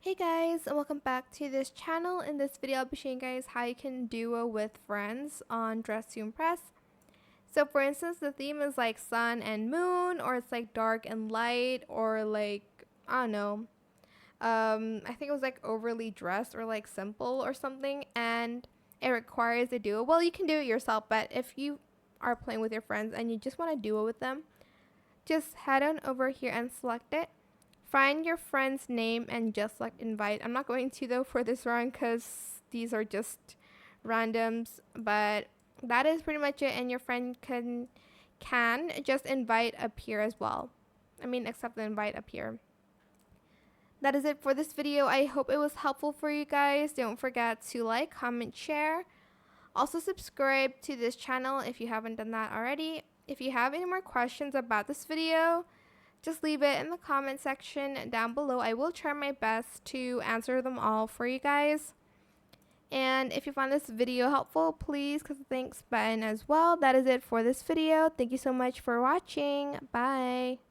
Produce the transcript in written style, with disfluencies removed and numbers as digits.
Hey guys, and welcome back to this channel. In this video, I'll be showing you guys how you can duo with friends on Dress to Impress. So for instance, the theme is like sun and moon, or it's like dark and light, or like, I don't know. I think it was like overly dressed or like simple or something, and it requires a duo. Well, you can do it yourself, but if you are playing with your friends and you just want to duo with them, just head on over here and select it. Find your friend's name and just select invite. I'm not going to though for this round because these are just randoms, but that is pretty much it, and your friend can just invite up here as well. I mean, accept the invite up here. That is it for this video. I hope it was helpful for you guys. Don't forget to like, comment, share. Also subscribe to this channel if you haven't done that already. If you have any more questions about this video, just leave it in the comment section down below. I will try my best to answer them all for you guys. And if you found this video helpful, please click the thanks button as well. That is it for this video. Thank you so much for watching. Bye.